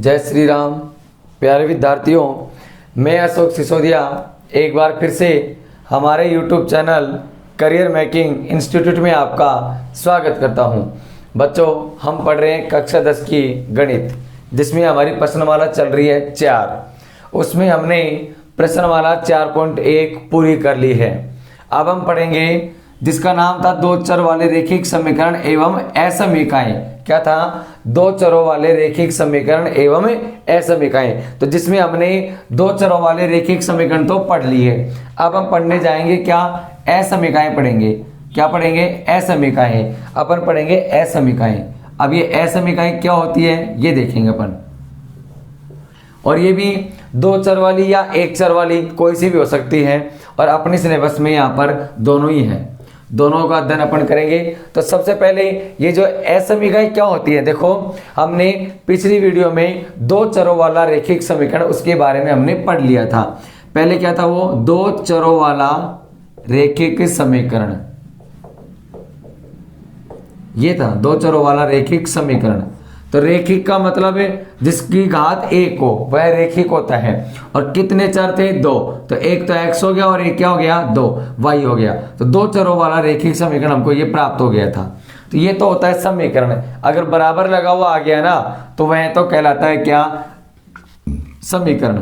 जय श्री राम। प्यारे विद्यार्थियों, मैं अशोक सिसोदिया एक बार फिर से हमारे YouTube channel career making institute में आपका स्वागत करता हूं। बच्चों, हम पढ़ रहे हैं कक्षा 10 की गणित, जिसमें हमारी प्रश्नमाला चल रही है 4। उसमें हमने प्रश्नमाला 4.1 पूरी कर ली है। अब हम पढ़ेंगे जिसका नाम था दो चर वाले रैखिक समीकरण एवं असमीकाएं। क्या था? दो चरों वाले रैखिक समीकरण एवं असमीकाएं। तो जिसमें हमने दो चरों वाले रैखिक समीकरण तो पढ़ लिए। अब हम पढ़ने जाएंगे क्या? असमीकाएं पढ़ेंगे। क्या पढ़ेंगे? असमीकाएं। अपन पढ़ेंगे असमीकाएं। अब ये असमीकाएं क्या होती है ये देखेंगे अपन। और ये भी दो चर वाली या एक चर वाली कोई सी भी हो सकती है, और अपने सिलेबस में यहाँ पर दोनों ही है। दोनों का अध्ययन अपन करेंगे। तो सबसे पहले ये जो असमीकाएं क्या होती है, देखो हमने पिछली वीडियो में दो चरों वाला रैखिक समीकरण उसके बारे में हमने पढ़ लिया था। पहले क्या था? वो दो चरों वाला रैखिक समीकरण, ये था दो चरों वाला रैखिक समीकरण। तो रैखिक का मतलब है जिसकी घात एक हो वह रैखिक होता है। और कितने चर थे? दो। तो एक तो x हो गया और एक क्या हो गया? दो y हो गया। तो दो चरों वाला रैखिक समीकरण हमको ये प्राप्त हो गया था। तो ये तो होता है समीकरण। अगर बराबर लगा हुआ आ गया ना तो वह तो कहलाता है क्या? समीकरण।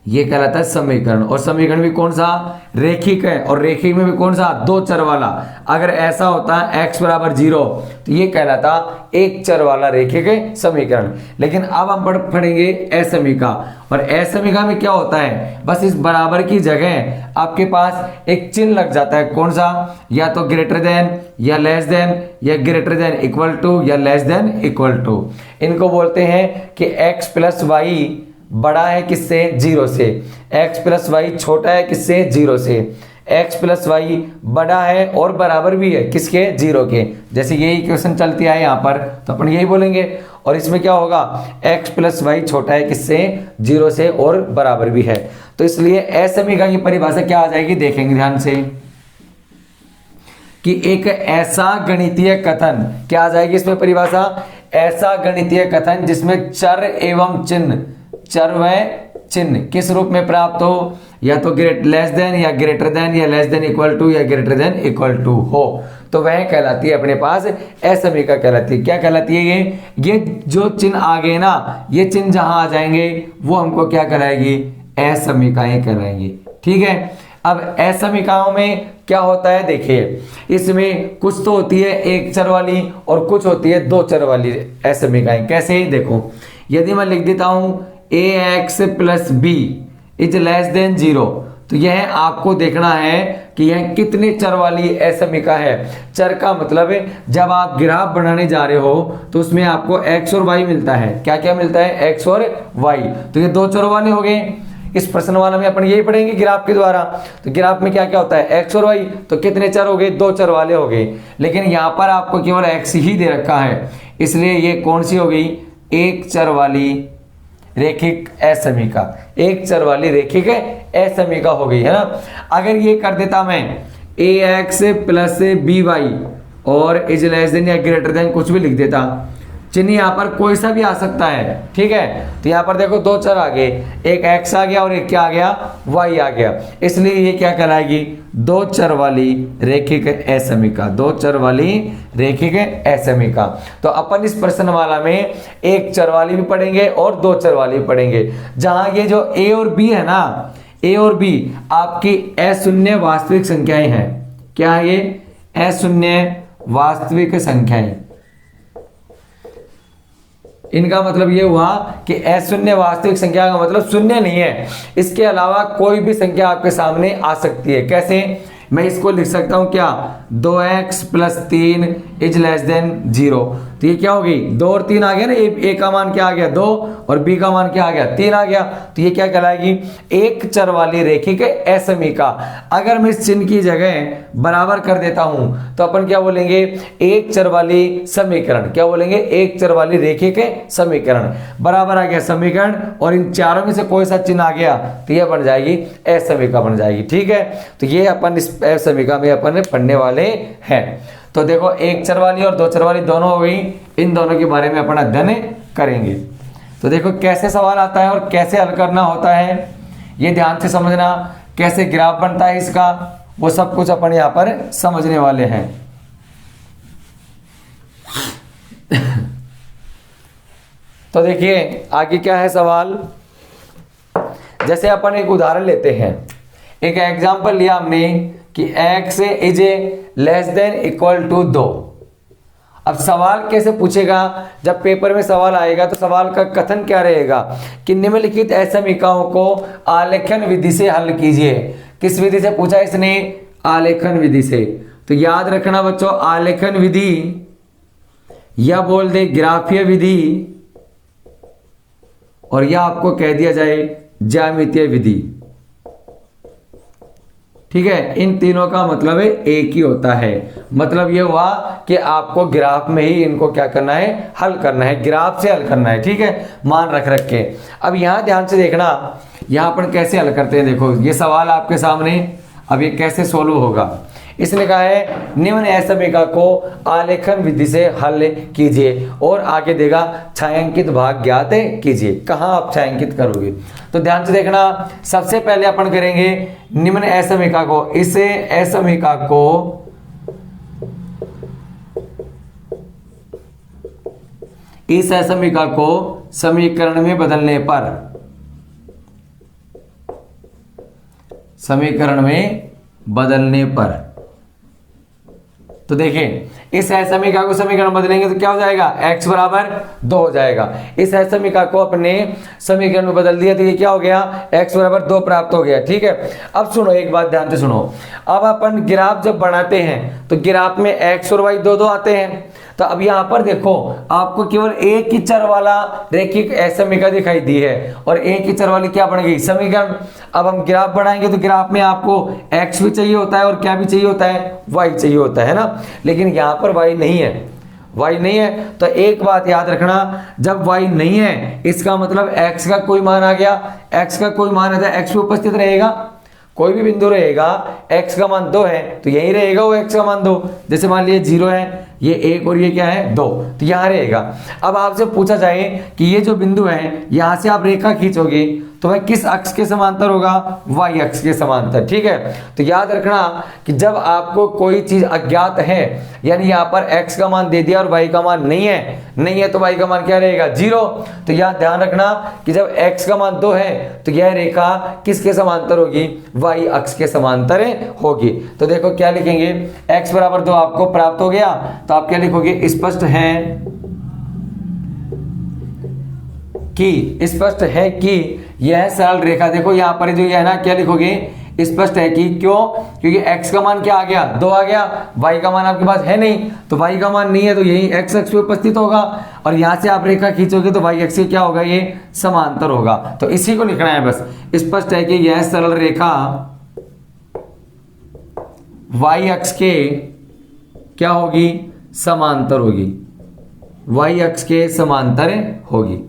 ये कहलाता है समीकरण। और समीकरण भी कौन सा? रैखिक है। और रैखिक में भी कौन सा? दो चर वाला। अगर ऐसा होता है x बराबर 0 तो ये कहलाता एक चर वाला रैखिक समीकरण। लेकिन अब हम पढ़ेंगे असमीका। और असमीका में क्या होता है? बस इस बराबर की जगह आपके पास एक चिन्ह लग जाता है। कौन सा? या तो ग्रेटर देन या लेस देन या ग्रेटर देन इक्वल टू या लेस देन इक्वल टू। इनको बोलते हैं कि x प्लस वाई बड़ा है किससे? 0 से। x प्लस वाई छोटा है किससे? 0 से। x प्लस वाई बड़ा है और बराबर भी है किसके? 0 के। जैसे यही क्वेश्चन चलती है यहाँ पर, तो अपन यही बोलेंगे। और इसमें क्या होगा? x प्लस वाई छोटा है किससे? 0 से और बराबर भी है। तो इसलिए असमीका की परिभाषा क्या आ जाएगी देखेंगे ध्यान से, कि एक ऐसा गणितीय कथन, क्या आ जाएगी इसमें परिभाषा? ऐसा गणितीय कथन जिसमें चर एवं चिन्ह, चर व चिन्ह किस रूप में प्राप्त हो? या तो लेस देन या ग्रेटर देन या लेस देन इक्वल टू या ग्रेटर देन इक्वल टू हो, तो वह कहलाती है अपने पास असमीका कहलाती है। क्या कहलाती है? ये जो चिन्ह आ गए ना, ये चिन्ह जहां आ जाएंगे वो हमको क्या कहलाएगी? असमीकाएं कहलाएंगी। ठीक है। अब असमीकाओं में क्या होता है देखिए, इसमें कुछ तो होती है एक चर वाली और कुछ होती है दो चर वाली असमीकाएं। कैसे? देखो, यदि मैं लिख देता हूं ax plus b is less than 0, तो यह आपको देखना है कि यह कितने चर वाली असमीका है। चर का मतलब है जब आप ग्राफ बनाने जा रहे हो तो उसमें आपको x और y मिलता है। क्या क्या मिलता है? x और y। तो ये दो चरों वाले हो गए। इस प्रश्न वाला में अपन यही पढ़ेंगे ग्राफ के द्वारा। तो ग्राफ में क्या क्या होता है? x और y। तो कितने चर हो गए? दो चर वाले हो गए। लेकिन यहाँ पर आपको केवल x ही दे रखा है, इसलिए ये कौन सी हो गई? एक चर वाली रैखिक असमीका। एक चर वाली रैखिक असमीका हो गई है ना। अगर ये कर देता मैं ax प्लस by और इज लेस देन या ग्रेटर देन कुछ भी लिख देता, चिन्ह यहाँ पर कोई सा भी आ सकता है। ठीक है। तो यहाँ पर देखो दो चर आ गए, एक x आ गया और एक क्या आ गया? y आ गया। इसलिए ये क्या कहलाएगी? दो चर वाली रैखिक असमीका। दो चर वाली रैखिक असमीका। तो अपन इस प्रश्नमाला में एक चर वाली भी पढ़ेंगे और दो चर वाली भी पढ़ेंगे। जहां ये जो a और b है ना, a और b आपकी अशून्य वास्तविक संख्याएं हैं। क्या है ये? अशून्य वास्तविक संख्याएं। इनका मतलब ये हुआ कि अशून्य वास्तविक संख्या का मतलब शून्य नहीं है, इसके अलावा कोई भी संख्या आपके सामने आ सकती है। कैसे? मैं इसको लिख सकता हूं क्या? 2x plus 3 is less than 0। तो ये क्या होगी? 2 और 3 आ गया ना। ए का मान क्या आ गया? 2 और बी का मान क्या आ गया? 3 आ गया। तो ये क्या कहलाएगी? एक चर वाली रैखिक असमीका। अगर मैं इस चिन्ह की जगह बराबर कर देता हूं तो अपन क्या बोलेंगे? एक चर वाली समीकरण। क्या बोलेंगे? एक चर वाली रैखिक समीकरण। बराबर आ गया समीकरण और इन चारों में से कोई सा चिन्ह आ गया तो यह बन जाएगी असमीका बन जाएगी। ठीक है। तो ये अपन इस असमीका में अपन पढ़ने वाले हैं। तो देखो एक चर वाली और दो चर वाली दोनों हो गई। इन दोनों के बारे में अपन अध्ययन करेंगे। तो देखो कैसे सवाल आता है और कैसे हल करना होता है, ये ध्यान से समझना। कैसे ग्राफ बनता है इसका, वो सब कुछ अपन यहाँ पर समझने वाले हैं। तो देखिए आगे क्या है सवाल। जैसे अपन एक उदाहरण लेते हैं, एक एग्जांपल लिया हमने कि x is less than equal to 2। अब सवाल कैसे पूछेगा, जब पेपर में सवाल आएगा तो सवाल का कथन क्या रहेगा कि निम्नलिखित असमीकरणों को आलेखन विधि से हल कीजिए। किस विधि से पूछा इसने, आलेखन विधि से। तो याद रखना बच्चों, आलेखन विधि या बोल दे ग्राफीय विधि, और यह आपको कह दिया जाए ज्यामितीय विधि। ठीक है, इन तीनों का मतलब एक ही होता है। मतलब ये हुआ कि आपको ग्राफ में ही इनको क्या करना है, हल करना है, ग्राफ से हल करना है। ठीक है, मान रख रख के। अब यहां ध्यान से देखना, यहां पर कैसे हल करते हैं। देखो ये सवाल आपके सामने, अब ये कैसे सोल्व होगा। इसने कहा है निम्न असमीकरण को आलेखन विधि से हल कीजिए, और आगे देगा छायांकित भाग ज्ञात कीजिए। कहां आप छायांकित करोगे, तो ध्यान से देखना। सबसे पहले अपन करेंगे निम्न असमीकरण को, इसे असमीकरण को इस असमीकरण को समीकरण में बदलने पर, समीकरण में बदलने पर, तो देखिए इस असमीकरण को समीकरण बदलेंगे तो क्या हो जाएगा, x बराबर 2 हो जाएगा। इस असमीकरण को अपने समीकरण में बदल दिया तो ये क्या हो गया, x बराबर 2 प्राप्त हो गया। ठीक है, अब सुनो एक बात ध्यान से सुनो। अब अपन ग्राफ जब बनाते हैं तो ग्राफ में x और y दो दो आते हैं। तो अब यहां पर देखो आपको केवल एक ही चर वाला रैखिक असमीकरण दिखाई दी है और एक ही चर वाली क्या बन गई, समीकरण। अब हम ग्राफ बनाएंगे तो ग्राफ में आपको x भी चाहिए होता है और क्या भी चाहिए होता है, y चाहिए होता है ना। लेकिन यहां पर y नहीं है, y नहीं है। तो एक बात याद रखना, जब y नहीं है इसका मतलब x का कोई मान आ गया। x का कोई मान आता है, x भी उपस्थित रहेगा, कोई भी बिंदु रहेगा, x का मान 2 है तो यही रहेगा वो x का मान 2। जैसे मान लिया 0 है, ये 1 और ये क्या है 2, तो यहां रहेगा। अब आपसे पूछा जाए कि ये जो बिंदु है यहां से आप रेखा खींचोगे तो वह किस अक्ष के समांतर होगा, y अक्ष के समांतर। ठीक है, तो याद रखना कि जब आपको कोई चीज अज्ञात है, यानी यहाँ पर x का मान दे दिया और y का मान नहीं है तो y का मान क्या रहेगा, 0। तो यह ध्यान रखना कि जब x का मान 2 है तो यह रेखा किसके समांतर होगी, y अक्ष के समांतर होगी। तो देखो क्या लिखेंगे, x बराबर 2 आपको प्राप्त हो गया, तो आप क्या लिखोगे, स्पष्ट है कि यह सरल रेखा, देखो यहां पर जो है ना, क्या लिखोगे, स्पष्ट है कि, क्यों, क्योंकि x का मान क्या आ गया, 2 आ गया, y का मान आपके पास है नहीं, तो y का मान नहीं है तो यही x अक्ष पे उपस्थित होगा, और यहां से आप रेखा खींचोगे तो y अक्ष से क्या होगा, ये समांतर होगा। तो इसी को लिखना है बस, स्पष्ट है कि यह सरल रेखा y अक्ष के क्या होगी, समांतर होगी, y अक्ष के समांतर होगी।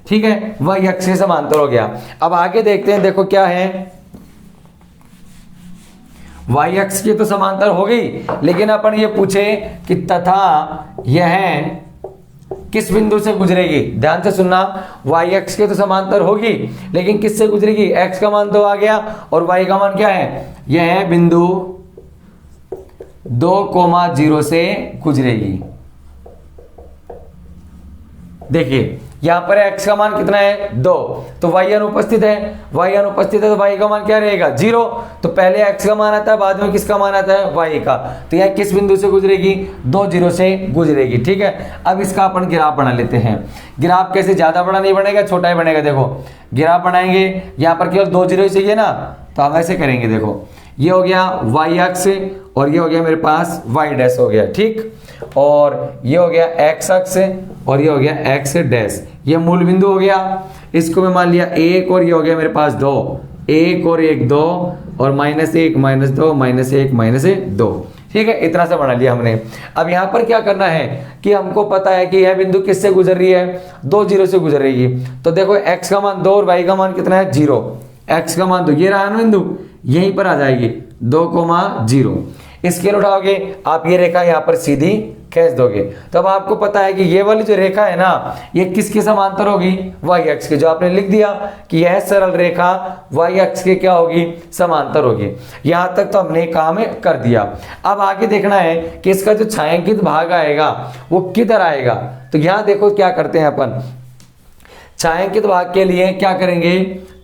ठीक है, y अक्ष से समांतर हो गया। अब आगे देखते हैं, देखो क्या है, y अक्ष की तो समांतर हो गई, लेकिन अपन ये पूछे कि तथा यह किस बिंदु से गुजरेगी। ध्यान से सुनना, y अक्ष के तो समांतर होगी लेकिन किससे गुजरेगी, x का मान 2 आ गया और y का मान क्या है, यह है बिंदु 2,0 से गुजरेगी। देखिए यहां पर x का मान कितना है, 2, तो y अनुपस्थित है, तो y का मान क्या रहेगा, 0। तो पहले x का मान आता है, बाद में किसका मान आता है, y का। तो यह किस बिंदु से गुजरेगी, 2 0 से गुजरेगी। ठीक है, अब इसका अपन ग्राफ बना लेते हैं। ग्राफ कैसे, ज्यादा बड़ा नहीं बनेगा, छोटा ही बनेगा। देखो ग्राफ बनाएंगे, यहाँ पर केवल 2 0 चाहिए ना, तो हम ऐसे करेंगे। देखो ये हो गया y अक्ष और ये हो गया मेरे पास y डैश हो गया। ठीक, और ये हो गया x अक्ष और ये हो गया x डैश, ये मूल बिंदु हो गया। इसको मैं मान लिया 1 और ये हो गया मेरे पास 2, 1 और 1 2 और -1 -2 -1 -2। ठीक है, इतना सा बना लिया हमने। अब यहाँ पर क्या करना है कि हमको पता है कि यह बिंदु किससे गुजर रही है, 2 0 से गुजर रही है। तो देखो x का मान 2 और y का मान कितना है, 0। x का मान 2, ये रहा ना बिंदु, यहीं पर आ जाएगी 2,0। स्केल उठाओगे आप, ये रेखा यहाँ पर सीधी खींच दोगे। तो अब आपको पता है कि ये वाली जो रेखा है ना, ये किसके समांतर होगी, y अक्ष के। जो आपने लिख दिया कि यह सरल रेखा y अक्ष के क्या होगी, समांतर होगी। यहां तक तो हमने काम कर दिया। अब आगे देखना है कि इसका जो छायांकित भाग आएगा वो किधर आएगा। तो यहां देखो क्या करते हैं अपन, छायांकित भाग के लिए क्या करेंगे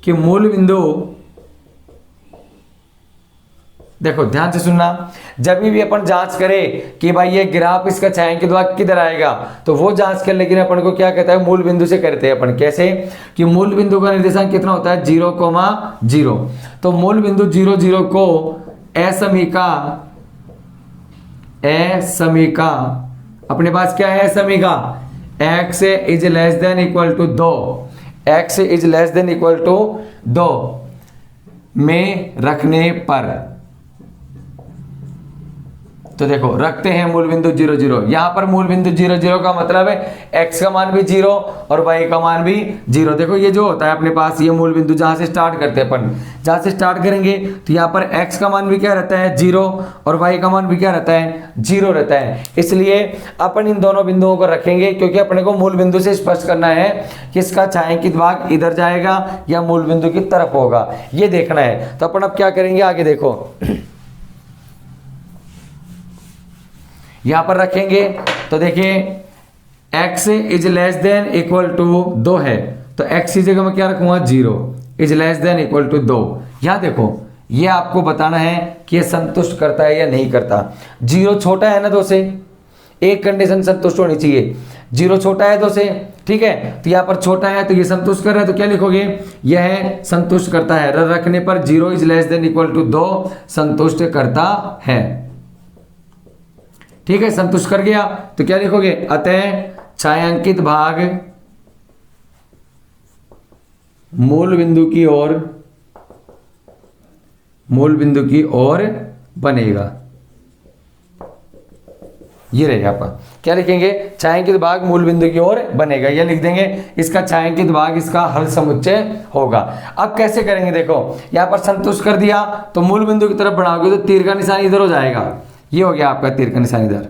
कि मूल बिंदु, देखो ध्यान से सुनना, जब भी अपन जांच करें कि भाई ये ग्राफ इसका छायांकित भाग किधर आएगा, तो वो जांच कर, लेकिन अपन को क्या कहता है, मूल बिंदु से करते हैं अपन। कैसे कि मूल बिंदु का निर्देशांक कितना होता है, 0,0। तो मूल बिंदु 0, 0 को असमीका अपने पास क्या है, समीका x is less than equal to 2, x is less than equal to 2 में रखने पर, तो देखो रखते हैं मूल बिंदु 0, 0। यहां पर मूल बिंदु 0, 0 का मतलब है x का मान भी 0 और y का मान भी 0। देखो ये जो होता है अपने पास, ये मूल बिंदु जहां से स्टार्ट करते हैं अपन, जहां से स्टार्ट करेंगे तो यहाँ पर x का मान भी क्या रहता है, 0 और y का मान भी क्या रहता है, 0 रहता है। इसलिए अपन इन दोनों बिंदुओं को रखेंगे, क्योंकि अपने को मूल बिंदु से स्पष्ट करना है कि इसका छायांकित भाग इधर जाएगा या मूल बिंदु की तरफ होगा, ये देखना है। तो अपन अब क्या करेंगे, आगे देखो यहां पर रखेंगे। तो देखिए x is less than equal to 2 है, तो x की जगह मैं क्या रखूंगा, 0 is less than equal to 2। यहां देखो ये आपको बताना है कि ये संतुष्ट करता है या नहीं करता। 0 छोटा है ना 2 से, एक कंडीशन संतुष्ट होनी चाहिए, 0 छोटा है 2 से, ठीक है। तो यहाँ पर छोटा है तो ये संतुष्ट कर रहा है, तो क्या लिखोगे, यह संतुष्ट करता है। रखने पर 0 is less than equal to 2 संतुष्ट करता है, ठीक है। संतुष्ट कर गया तो क्या लिखोगे, अतः छायांकित भाग मूल बिंदु की ओर बनेगा। ये रहेगा आपका, क्या लिखेंगे, छायांकित भाग मूल बिंदु की ओर बनेगा, ये लिख देंगे। इसका छायांकित भाग इसका हल समुच्चय होगा। अब कैसे करेंगे, देखो यहां पर संतुष्ट कर दिया तो मूल बिंदु की तरफ बढ़ाओगे तो तीर का निशान इधर हो जाएगा, ये हो गया आपका तीर का निशान इधर।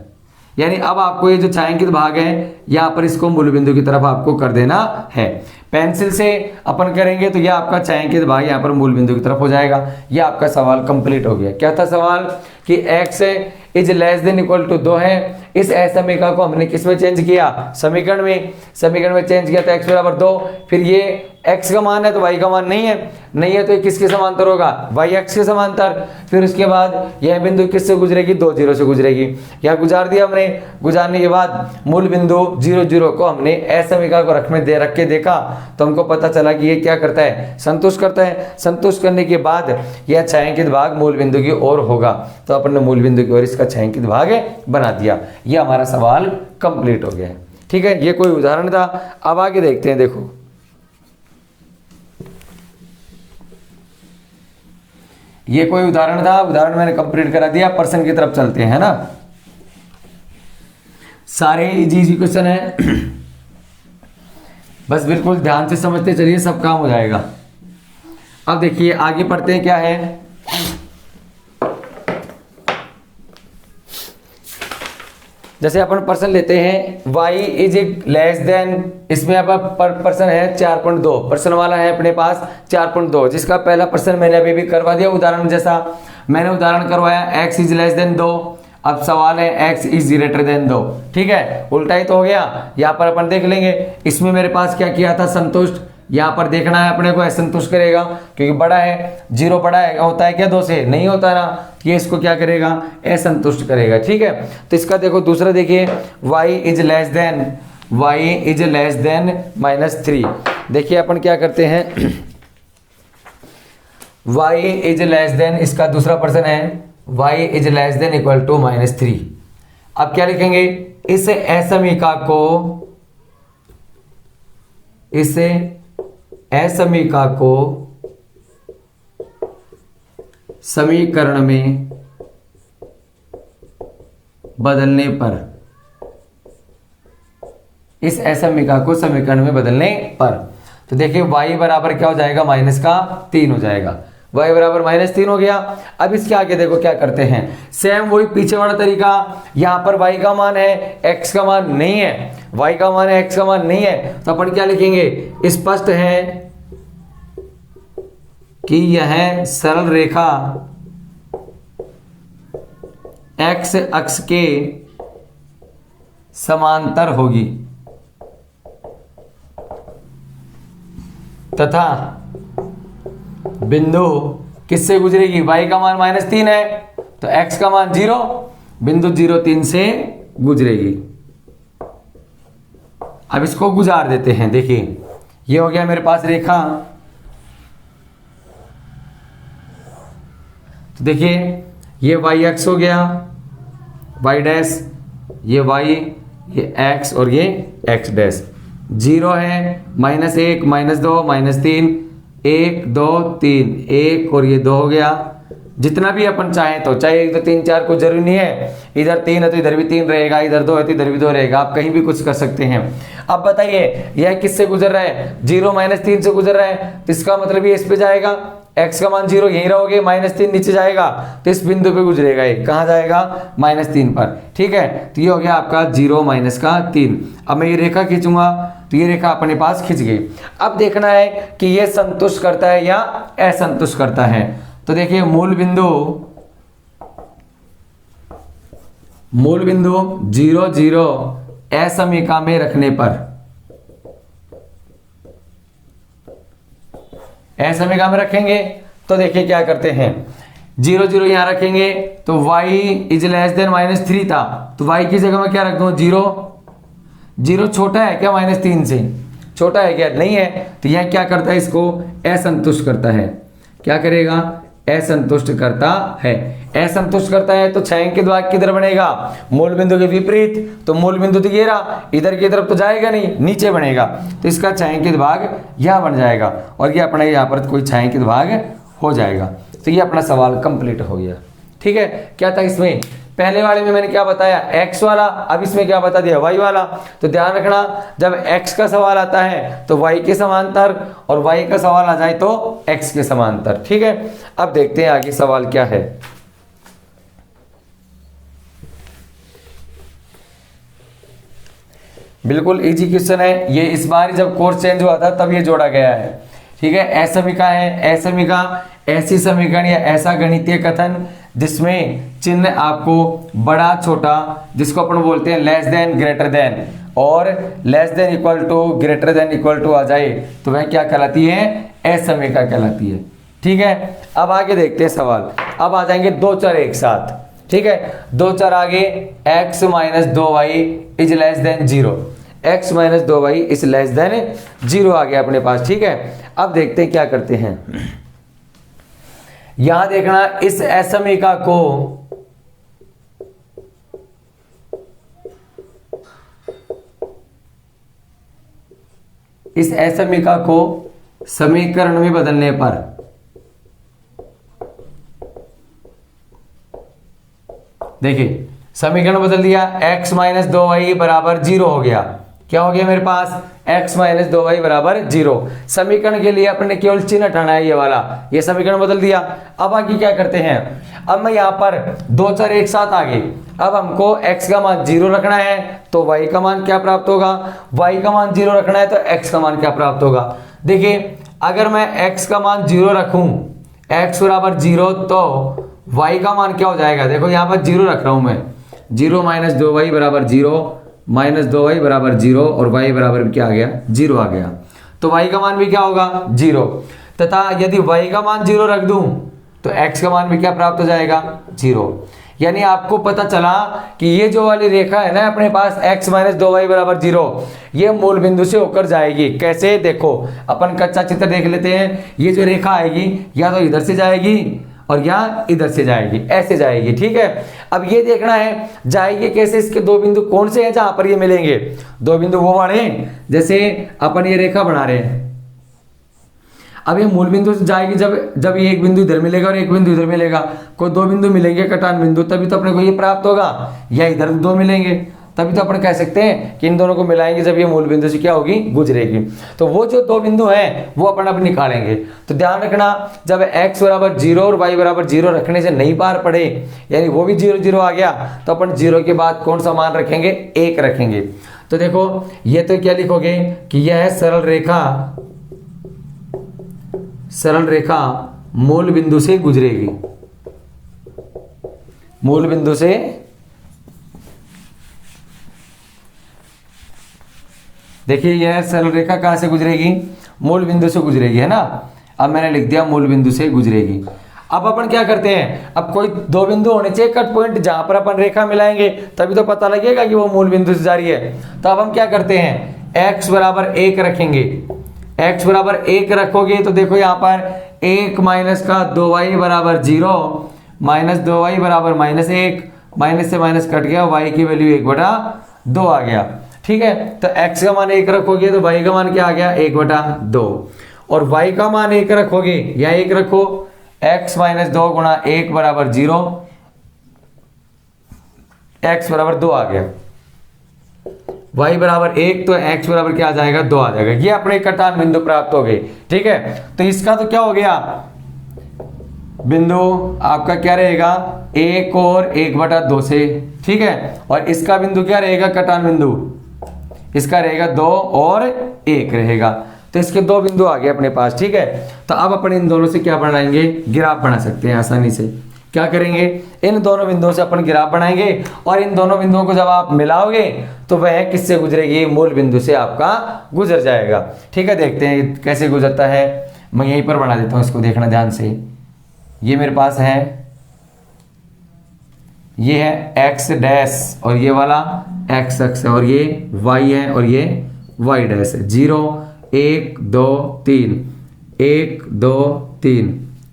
यानी अब आपको ये जो छायांकित भाग है यहाँ पर इसको मूल बिंदु की तरफ आपको कर देना है। पेंसिल से अपन करेंगे तो यह आपका छायांकित भाग यहाँ पर मूल बिंदु की तरफ हो जाएगा। यह आपका सवाल कंप्लीट हो गया। क्या था सवाल कि x is less than equal to 2 है। इस असमीका को हमने किस में चेंज किया, समीकरण में चेंज किया, तो x बराबर 2। फिर ये x का मान है तो y का मान नहीं है तो ये किसके समांतर होगा, y अक्ष के समांतर। फिर उसके बाद यह बिंदु किससे गुजरेगी, 2, 0 से गुजरेगी। यहाँ गुजार दिया हमने। गुजारने के बाद मूल बिंदु 0, 0 को हमने असमीका को रख के देखा तो हमको पता चला कि ये क्या करता है, संतुष्ट करता है। संतुष्ट करने के बाद यह छायांकित भाग मूल बिंदु की ओर होगा, तो अपन ने मूल बिंदु की ओर इसका छायांकित भाग बना दिया। ये हमारा सवाल कंप्लीट हो गया है, ठीक है। ये कोई उदाहरण था। अब आगे देखते हैं, देखो ये कोई उदाहरण था, उदाहरण मैंने कंप्लीट करा दिया। प्रश्न की तरफ चलते हैं, है ना। सारे इजी क्वेश्चन है, बस बिल्कुल ध्यान से समझते चलिए, सब काम हो जाएगा। अब देखिए आगे पढ़ते हैं क्या है। जैसे अपन पर्सन लेते हैं y इज लेस देन, इसमें अब पर्सन है 4.2, पर्सन वाला है अपने पास 4.2, जिसका पहला पर्सन मैंने अभी भी करवा दिया उदाहरण जैसा। मैंने उदाहरण करवाया x इज लेस देन 2। अब सवाल है x इज ग्रेटर देन 2, ठीक है। उल्टा ही तो हो गया। यहाँ पर अपन देख लेंगे, इसमें मेरे पास क्या किया था, संतुष्ट। यहाँ पर देखना है अपने को असंतुष्ट करेगा, क्योंकि बड़ा है, 0 बड़ा है, होता है क्या 2 से, नहीं होता ना। ये इसको क्या करेगा, असंतुष्ट करेगा, ठीक है। तो इसका देखो दूसरा देखिए, y इज लेस देन -3। देखिए अपन क्या करते हैं, y इज लेस देन, इसका दूसरा पर्सन है y is less than equal to -3। अब क्या लिखेंगे, इस असमीका को समीकरण में बदलने पर, इस असमीका को समीकरण में बदलने पर, तो देखिए y बराबर क्या हो जाएगा, -3 हो जाएगा। y बराबर -3 हो गया। अब इसके आगे देखो क्या करते हैं, सेम वही पीछे वाला तरीका। यहाँ पर y का मान है, x का मान नहीं है, y का मान है, x का मान नहीं है, तो अपन क्या लिखेंगे, स्पष्ट है कि यह सरल रेखा x अक्ष के समांतर होगी तथा बिंदु किससे गुजरेगी, y का मान -3 है तो x का मान 0, बिंदु 0, 3 से गुजरेगी। अब इसको गुजार देते हैं। देखिए ये हो गया मेरे पास रेखा, तो देखिए ये y अक्ष हो गया, y डैश, ये y, ये x और ये x डैश। 0 है, -1, -2, -3, 1 2 3, 1 और ये 2 हो गया। जितना भी अपन चाहें तो, चाहे 1 2 3 4 को जरूरी नहीं है, इधर 3 है तो इधर भी 3 रहेगा, इधर 2 है तो इधर भी 2 रहेगा, आप कहीं भी कुछ कर सकते हैं। अब बताइए यह किससे गुजर रहा है, 0 -3 से गुजर रहा है, तो इसका मतलब ये इस पे जाएगा, x का मान 0 यहीं रहोगे, -3 नीचे जाएगा तो इस बिंदु पे गुजरेगा, ये कहाँ जाएगा, -3 पर। ठीक है, तो ये हो गया आपका 0 -3। अब मैं ये रेखा खींचूंगा तो ये रेखा अपने पास खिंच गई। अब देखना है कि ये संतुष्ट करता है या असंतुष्ट करता है। तो देखिए मूल बिंदु 0 0 असमीका में रखने पर, असमीका में रखेंगे तो देखिए क्या करते हैं, 0 0 यहां रखेंगे तो y इज लेस देन -3 था, तो y की जगह में क्या रख दूं, 0 0 छोटा है क्या, -3 से छोटा है क्या, नहीं है, तो यह क्या करता है, इसको असंतुष्ट करता है। क्या करेगा, असंतुष्ट करता है। असंतुष्ट करता है तो छायांकित भाग किधर बनेगा, मूल बिंदु के विपरीत, तो मूल बिंदु तो ये रहा, इधर की तरफ तो जाएगा नहीं, नीचे बनेगा, तो इसका छायांकित भाग यहां बन जाएगा और ये अपना यहाँ पर कोई छायांकित भाग हो जाएगा। तो ये अपना सवाल कंप्लीट हो गया। ठीक है, क्या था इसमें, पहले वाले में मैंने क्या बताया, x वाला, अब इसमें क्या बता दिया, y वाला। तो ध्यान रखना, जब x का सवाल आता है तो y के समांतर, और y का सवाल आ जाए तो x के समांतर। ठीक है, अब देखते हैं आगे सवाल क्या है। बिल्कुल इजी क्वेश्चन है ये, इस बार जब कोर्स चेंज हुआ था तब ये जोड़ा गया है। ठीक है, असमीका है, असमीका ऐसी समीकरण या ऐसा गणितीय कथन जिसमें चिन्ह आपको बड़ा छोटा, जिसको अपन बोलते हैं लेस देन ग्रेटर देन, और less than equal to greater than equal to आ जाए तो वह क्या कहलाती है, असमीका कहलाती है। ठीक है, अब आगे देखते हैं सवाल। अब आ जाएंगे दो चर एक साथ। ठीक है, दो चर आगे, x - 2y is less than 0, x - 2y is less than 0 आ गया अपने पास। ठीक है, अब देखते हैं क्या करते हैं। यहां देखना, इस असमीका को समीकरण में बदलने पर देखिए समीकरण बदल दिया, x - 2y बराबर 0 हो गया। क्या हो गया मेरे पास, x - 2y बराबर 0। समीकरण के लिए अपने केवल चिन्ह हटाना है, ये वाला, ये समीकरण बदल दिया। अब आगे क्या करते हैं, अब मैं यहाँ पर दो चर एक साथ आ गए, अब हमको x का मान 0 रखना है तो y का मान क्या प्राप्त होगा, y का मान 0 रखना है तो x का मान क्या प्राप्त होगा। देखिए अगर मैं x का मान 0 रखूं, x बराबर 0, तो y का मान क्या हो जाएगा, देखो यहाँ पर 0 रख रहा हूं मैं, 0 - 2y बराबर 0, -2y बराबर 0 और y बराबर क्या आ गया, 0 आ गया, तो y का मान भी क्या होगा, 0, तथा यदि y का मान 0 रख दूं तो x का मान भी क्या प्राप्त हो जाएगा, 0। यानी आपको पता चला कि ये जो वाली रेखा है ना अपने पास, x - 2y बराबर 0, ये मूल बिंदु से होकर जाएगी। कैसे, देखो अपन कच्चा चित्र देख लेते हैं। ये जो रेखा आएगी या तो इधर से जाएगी और या इधर से जाएगी, ऐसे जाएगी। ठीक है, अब ये देखना है जाएगी कैसे, इसके दो बिंदु कौन से हैं जहां पर ये मिलेंगे, दो बिंदु वो वाले जैसे अपन ये रेखा बना रहे हैं। अब ये मूल बिंदु से जाएगी जब ये एक बिंदु इधर मिलेगा और एक बिंदु इधर मिलेगा, कोई दो बिंदु मिलेंगे कटान बिंदु, तभी तो अपने को ये प्राप्त होगा, या इधर दो मिलेंगे तभी तो अपन कह सकते हैं कि इन दोनों को मिलाएंगे जब ये मूल बिंदु से क्या होगी, गुजरेगी। तो वो जो दो बिंदु हैं वो अपन अब निकालेंगे। तो ध्यान रखना, जब x बराबर 0 और y बराबर 0 रखने से नहीं पार पड़े, यानी वो भी 0 0 आ गया, तो अपन 0 के बाद कौन सा मान रखेंगे, 1 रखेंगे। तो देखो ये तो क्या लिखोगे कि यह है सरल रेखा मूल बिंदु से गुजरेगी। मूल बिंदु से देखिए यह सरल रेखा कहां से गुजरेगी, मूल बिंदु से गुजरेगी, है ना। अब मैंने लिख दिया मूल बिंदु से गुजरेगी। अब अपन क्या करते हैं, अब कोई दो बिंदु होने चाहिए कट पॉइंट जहां पर अपन रेखा मिलाएंगे, तभी तो पता लगेगा कि वो मूल बिंदु से जा रही है। तो अब हम क्या करते हैं, x बराबर 1 रखेंगे। x बराबर 1 रखोगे तो देखो यहां पर 1 माइनस का 2y बराबर 0 माइनस 2y बराबर -1, माइनस से माइनस कट गया, y की वैल्यू 1/2 आ गया। ठीक है, तो x का मान 1 रखोगे तो y का मान क्या आ गया, 1/2, और y का मान 1 रखोगे या 1 रखो, x माइनस 2 गुणा 1 बराबर 0, x बराबर 2 आ गया, y बराबर 1, तो x बराबर क्या आ जाएगा, 2 आ जाएगा। ये अपने कटान बिंदु प्राप्त हो गए। ठीक है, तो इसका तो क्या हो गया, बिंदु आपका क्या रहेगा, 1 और 1/2 से। ठीक है, और इसका बिंदु क्या रहेगा, कटान बिंदु, इसका रहेगा 2 और 1 रहेगा। तो इसके दो बिंदु आ गए अपने पास। ठीक है, तो अब अपन इन दोनों से क्या बनाएंगे, ग्राफ बना सकते हैं आसानी से। क्या करेंगे, इन दोनों बिंदुओं से अपन ग्राफ बनाएंगे, और इन दोनों बिंदुओं को जब आप मिलाओगे तो वह किससे गुजरेगी, मूल बिंदु से आपका गुजर जाएगा। ठीक है, देखते हैं कैसे गुजरता है। मैं यहीं पर बना देता हूं, इसको देखना ध्यान से। ये मेरे पास है, ये है x डैश, और ये वाला x अक्ष है, और ये y है, और ये y डैश है। 0 1 2 3, 1 2 3,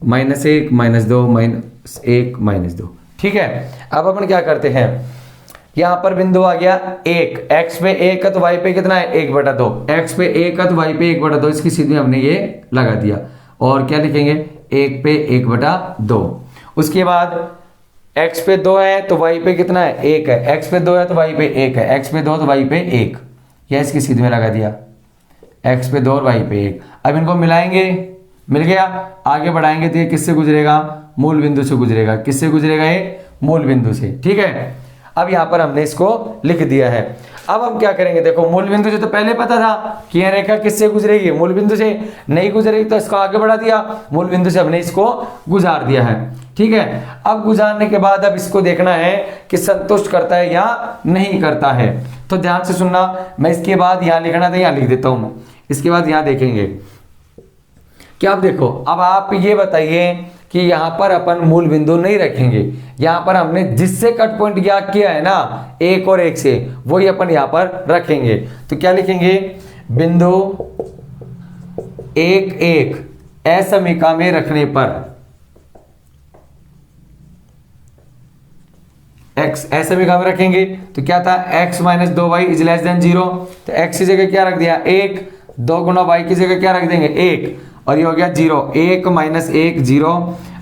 -1 -2 -1 -2। ठीक है, अब अपन क्या करते हैं, यहां पर बिंदु आ गया 1, x पे 1 है तो y पे कितना है, 1/2, x पे 1 है तो y पे 1/2, इसकी सीधी हमने ये लगा दिया, और क्या लिखेंगे, 1 पे 1/2। उसके बाद x पे 2 है तो y पे कितना है, 1 है, x पे 2 है तो y पे 1 है, x पे 2 तो y पे 1, यह इसकी सीध में लगा दिया, x पे 2 और y पे 1। अब इनको मिलाएंगे, मिल गया, आगे बढ़ाएंगे तो ये किससे गुजरेगा, मूल बिंदु से गुजरेगा। किससे गुजरेगा, ये मूल बिंदु से। ठीक है, अब यहां पर हमने इसको लिख दिया है। अब हम क्या करेंगे, देखो मूल बिंदु से तो पहले पता था कि यह रेखा किससे गुजरेगी, मूल बिंदु से। नहीं गुजरेगी तो इसको आगे बढ़ा दिया, मूल बिंदु से हमने इसको गुजार दिया है। ठीक है, अब गुजारने के बाद अब इसको देखना है कि संतुष्ट करता है या नहीं करता है। तो ध्यान से सुनना, मैं इसके बाद यहां लिखना था, यहां लिख देता हूं, इसके बाद यहां देखेंगे। क्या आप देखो, अब आप ये बताइए कि यहां पर अपन मूल बिंदु नहीं रखेंगे, यहां पर हमने जिससे कट पॉइंट ज्ञात किया है ना 1 और 1 से, वही अपन यहां पर रखेंगे। तो क्या लिखेंगे, बिंदु 1 1 असमीका में रखने पर, x असमीका में रखेंगे तो क्या था, x minus 2y is less than 0, तो x की जगह क्या रख दिया, 1, 2 गुना y की जगह क्या रख देंगे, 1, और ये हो गया 0, 1 माइनस 1 0।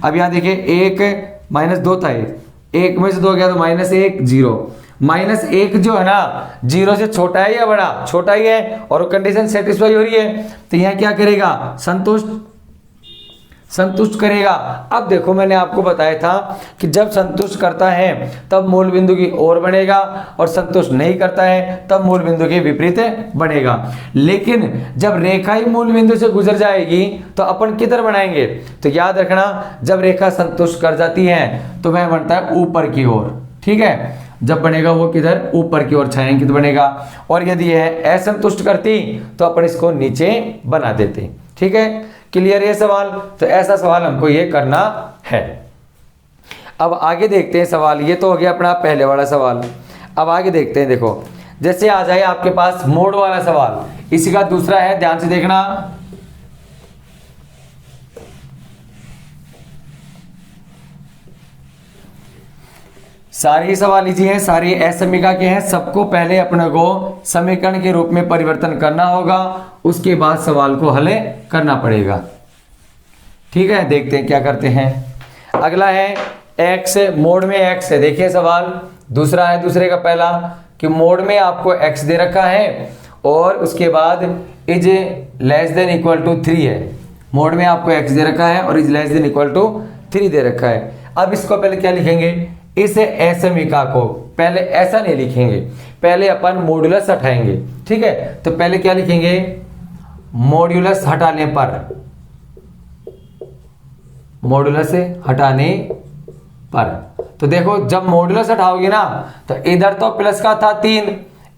अब यहां देखिए 1 माइनस 2 था, 1 में से 2 गया तो -1 0। -1 जो है ना 0 से छोटा है या बड़ा, छोटा ही है, और कंडीशन सेटिस्फाई हो रही है, तो यहां क्या करेगा, संतुष्ट करेगा। अब देखो मैंने आपको बताया था कि जब संतुष्ट करता है तब मूल बिंदु की ओर बनेगा, और संतुष्ट नहीं करता है तब मूल बिंदु के विपरीत बनेगा। लेकिन जब रेखा ही मूल बिंदु से गुजर जाएगी तो अपन किधर बनाएंगे, तो याद रखना, जब रेखा संतुष्ट कर जाती है तो वह बनता है ऊपर की ओर। ठीक है, जब बनेगा वो किधर, ऊपर की ओर छायांकित बनेगा, और यदि यह असंतुष्ट करती तो अपन इसको नीचे बना देते। ठीक है, क्लियर ये सवाल। तो ऐसा सवाल हमको ये करना है। अब आगे देखते हैं सवाल, ये तो हो गया अपना पहले वाला सवाल। अब आगे देखते हैं, देखो जैसे आ जाए आपके पास मोड वाला सवाल, इसी का दूसरा है, ध्यान से देखना। सारे सवाल इजी हैं, सारे असमीका के हैं, सबको पहले अपने को समीकरण के रूप में परिवर्तन करना होगा, उसके बाद सवाल को हल करना पड़ेगा। ठीक है, देखते हैं क्या करते हैं। अगला है x, मोड में x है। देखिए सवाल दूसरा है, दूसरे का पहला, कि मोड में आपको x दे रखा है और उसके बाद is less than equal to 3 है। मोड में आपको x दे रखा है और is less than equal to 3 दे रखा है। अब इसको पहले क्या लिखेंगे, इस असमीका को पहले ऐसा नहीं लिखेंगे, पहले अपन मॉड्यूलस हटाएंगे। ठीक है, तो पहले क्या लिखेंगे, मॉड्यूलस हटाने पर, मॉड्यूलस से हटाने पर। तो देखो जब मॉड्यूलस हटाओगे ना तो इधर तो प्लस का था 3,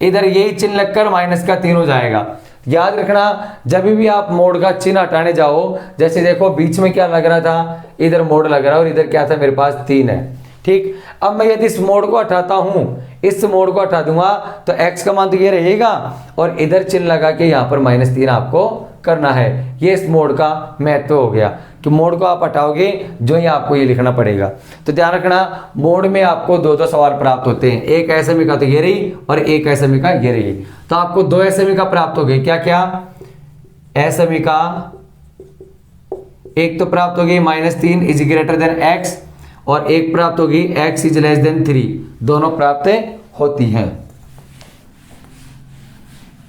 इधर यही चिन्ह लगकर माइनस का 3 हो जाएगा। याद रखना जब भी आप मोड का चिन्ह हटाने जाओ, जैसे देखो बीच में क्या लग रहा था, इधर मोड लग रहा है और इधर क्या था मेरे पास 3 है। ठीक, अब मैं यदि इस मोड को हटाता हूं, इस मोड को हटा दूंगा तो x का मान तो ये रहेगा और इधर चिन्ह लगा के यहां पर -3 आपको करना है। ये इस मोड का महत्व हो गया कि मोड को आप हटाओगे जो ही आपको ये लिखना पड़ेगा। तो ध्यान रखना मोड में आपको दो सवाल प्राप्त होते हैं, एक असमीका तो ये रही और एक असमीका ये रही। तो आपको 2 असमीका प्राप्त हो गई, क्या क्या असमीका, एक तो प्राप्त हो गई -3 इज ग्रेटर देन x और एक प्राप्त होगी x इज लेस देन 3, दोनों प्राप्त होती हैं।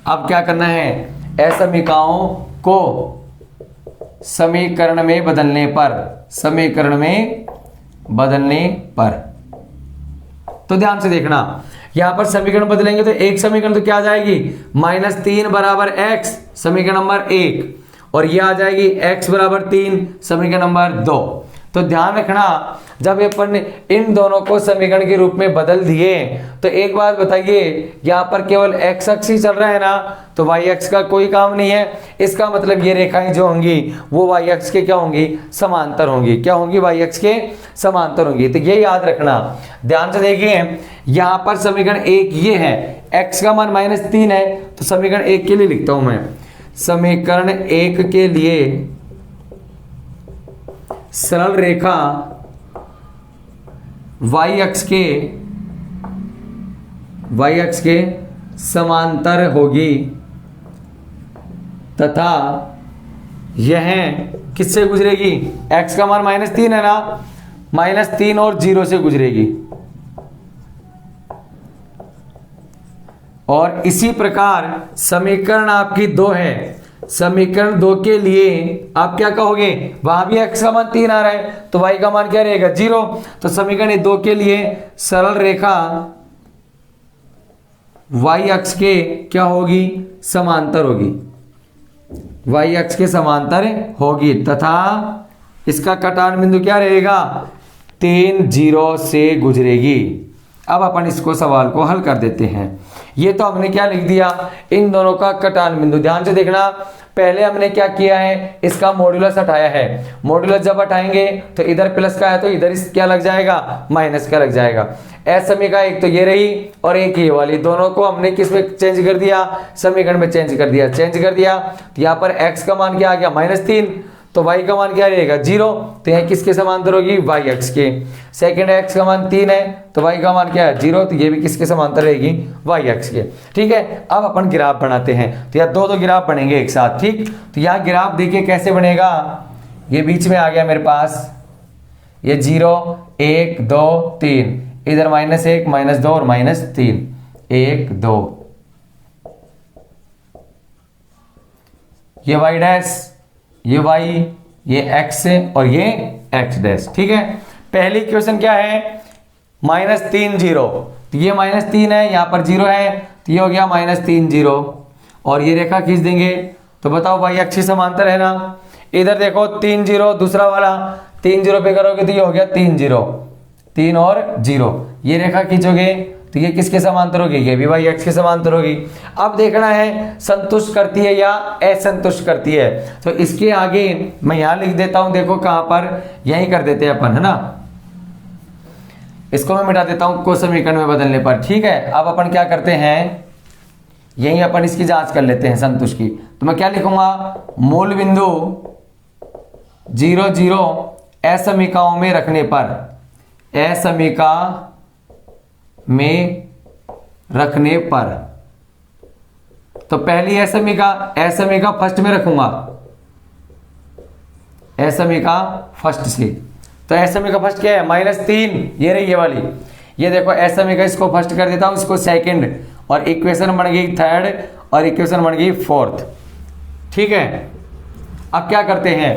अब क्या करना है, असमीकाओं को समीकरण में बदलने पर, समीकरण में बदलने पर, तो ध्यान से देखना यहां पर समीकरण बदलेंगे तो एक समीकरण तो क्या आ जाएगी, -3 बराबर x समीकरण नंबर 1 और ये आ जाएगी x बराबर 3 समीकरण नंबर 2। तो ध्यान रखना जब अपन इन दोनों को समीकरण के रूप में बदल दिए तो एक बात बताइए, यहाँ पर केवल x अक्ष ही चल रहा है ना, तो y अक्ष का कोई काम नहीं है। इसका मतलब ये रेखाएं जो होंगी वो y अक्ष के क्या होंगी, समांतर होंगी। क्या होंगी, y अक्ष के समांतर होंगी। तो ये याद रखना, ध्यान से देखिए यहाँ पर समीकरण 1 ये है, x का मान -3 है, तो समीकरण 1 के लिए लिखता हूं मैं, समीकरण 1 के लिए सरल रेखा y अक्ष के समांतर होगी तथा यह किससे गुजरेगी, x का मान -3 है ना, -3 और 0 से गुजरेगी। और इसी प्रकार समीकरण आपकी 2 है, समीकरण 2 के लिए आप क्या कहोगे, वहां भी x का मान 3 आ रहा है तो y का मान क्या रहेगा, 0। तो समीकरण 2 के लिए सरल रेखा y अक्ष के क्या होगी, समांतर होगी, y अक्ष के समांतर होगी तथा इसका कटान बिंदु क्या रहेगा, 3 0 से गुजरेगी। अब अपन इसको सवाल को हल कर देते हैं। ये तो हमने क्या लिख दिया, इन दोनों का कटान बिंदु। ध्यान से देखना, पहले हमने क्या किया है, इसका मॉड्यूलस हटाया है। मॉड्यूलस जब हटाएंगे तो इधर प्लस का है तो इधर क्या लग जाएगा, माइनस का लग जाएगा। असमीका एक तो ये रही और एक ये वाली, दोनों को हमने किस में चेंज कर दिया, समीकरण में चेंज कर दिया। तो यहाँ पर x का मान क्या आ गया, -3, तो y का मान क्या रहेगा, 0। तो यह किसके समांतर होगी, y अक्ष के। सेकंड x का मान 3 है तो y का मान क्या है, 0, तो ये भी किसके समांतर रहेगी, y अक्ष के। ठीक है, अब अपन ग्राफ बनाते हैं। तो यहाँ दो ग्राफ बनेंगे एक साथ। ठीक, तो यहाँ ग्राफ देखिए कैसे बनेगा, ये बीच में आ गया मेरे पास, ये 0 1 2 3, इधर -1 -2 और -3, 1 2, ये y डैश, ये y, ये x और ये x डैश। ठीक है, पहली इक्वेशन क्या है, -3 0, तो ये -3 है, यहाँ पर 0 है तो ये हो गया -3 0 और ये रेखा खींच देंगे तो बताओ y अक्ष समांतर है ना। इधर देखो 3 0, दूसरा वाला 3 0 पे करोगे तो ये हो गया 3 0, 3 और 0, ये रेखा खींचोगे तो ये किसके समांतर होगी, ये भी y अक्ष के समांतर होगी। अब देखना है संतुष्ट करती है या असंतुष्ट करती है, तो इसके आगे मैं यहां लिख देता हूं, देखो कहां पर, यहीं कर देते हैं अपन, है ना। इसको मैं मिटा देता हूं को समीकरण में बदलने पर। ठीक है, अब अपन क्या करते हैं, यहीं अपन इसकी जांच कर लेते हैं संतुष्ट की। तो मैं क्या लिखूंगा, मूल बिंदु 0 0 असमीकाओं में रखने पर, असमीका में रखने पर, तो पहली असमीका फर्स्ट में रखूंगा, असमीका फर्स्ट से। तो असमीका फर्स्ट क्या है, -3, ये रही ये वाली, ये देखो एस समीकरण इसको फर्स्ट कर देता हूं, इसको सेकंड, और इक्वेशन बन गई थर्ड, और इक्वेशन बन गई फोर्थ। ठीक है, अब क्या करते हैं,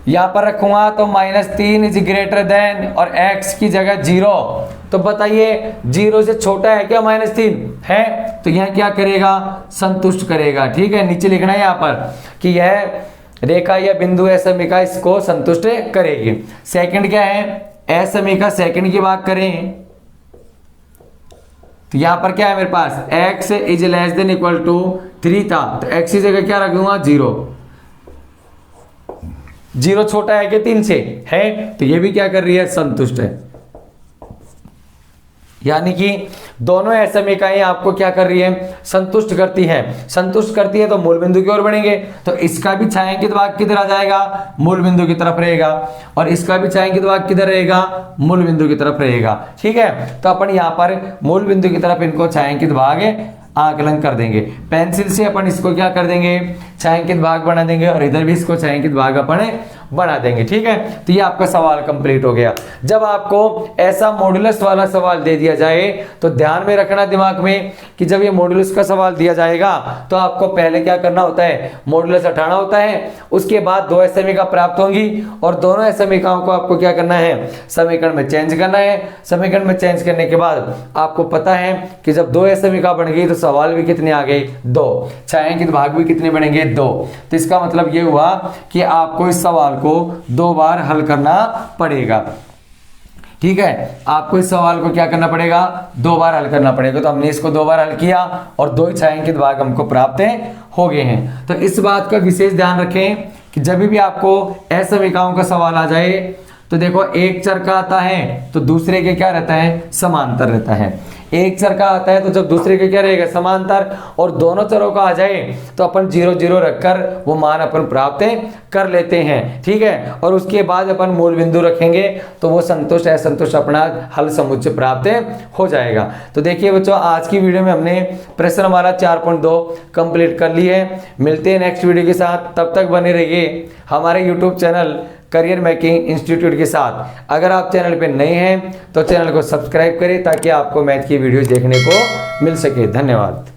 यहां पर रखूंगा तो -3 इज ग्रेटर देन, और x की जगह 0। तो बताइए 0 से छोटा है क्या -3 है, तो यह क्या करेगा, संतुष्ट करेगा। ठीक है, नीचे लिखना है यहां पर कि यह रेखा या बिंदु एस समीकरण इसको संतुष्ट करेगी। सेकंड क्या है, एस समीकरण सेकंड की बात करें तो यहां पर क्या है मेरे पास, x is less than equal to 3 था, तो x की जगह क्या रख दूंगा 0। 0 छोटा है कि 3 से है, तो ये भी क्या कर रही है, संतुष्ट है। यानी कि दोनों एस समीकरण आपको क्या कर रही है, संतुष्ट करती है। संतुष्ट करती है तो मूल बिंदु की ओर बढ़ेंगे, तो इसका भी छायांकित भाग किधर आ जाएगा, मूल बिंदु की तरफ रहेगा, और इसका भी छायांकित भाग किधर रहेगा, मूल बिंदु की तरफ रहेगा। ठीक है, तो अपन यहां पर मूल बिंदु की तरफ इनको छायांकित भाग आकलन कर देंगे। पेंसिल से अपन इसको क्या कर देंगे, छायांकित भाग बना देंगे, और इधर भी इसको छायांकित भाग अपन बना देंगे। ठीक है, तो ये आपका सवाल कंप्लीट हो गया। जब आपको ऐसा मॉड्यूलस वाला सवाल दे दिया जाए तो ध्यान में रखना दिमाग में कि जब ये मॉड्यूलस का सवाल दिया जाएगा तो आपको पहले क्या करना होता है, मॉड्यूलस हटाना होता है, उसके बाद 2 एस समीकरण प्राप्त होंगी, और दोनों एस समीकरणों को आपको क्या करना है, समीकरण में चेंज करना है। समीकरण में चेंज करने के बाद आपको पता है कि जब 2 एस समीकरण बन गई तो सवाल भी कितने आ गए, 2, छायांकित भाग भी कितने बनेंगे, 2। तो इसका मतलब ये हुआ कि आपको इस सवाल को 2 बार हल करना पड़ेगा। ठीक है, आपको इस सवाल को क्या करना पड़ेगा, 2 बार हल करना पड़ेगा। तो हमने इसको 2 बार हल किया और 2 ही छायांकित भाग हमको प्राप्त हो गए हैं। तो इस बात का विशेष ध्यान रखें कि जब भी आपको एस समीकरणों का सवाल आ जाए तो देखो एक चर का आता है तो दूसरे के क्या रहता है, समांतर रहता है। एक चर का आता है तो जब दूसरे के क्या रहेगा, समांतर, और दोनों चरों का आ जाए तो अपन 0 0 रखकर वो मान अपन प्राप्त कर लेते हैं। ठीक है, और उसके बाद अपन मूल बिंदु रखेंगे तो वो संतुष्ट असंतुष्ट अपना हल समुच्चय प्राप्त हो जाएगा। तो देखिए बच्चों, आज की वीडियो में हमने प्रश्न हमारा 4.2 कंप्लीट कर ली है। मिलते हैं नेक्स्ट वीडियो के साथ, तब तक बने रहिए हमारे YouTube channel career making institute के साथ। अगर आप चैनल पे नए हैं तो चैनल को सब्सक्राइब करें ताकि आपको मैथ की वीडियो देखने को मिल सके। धन्यवाद।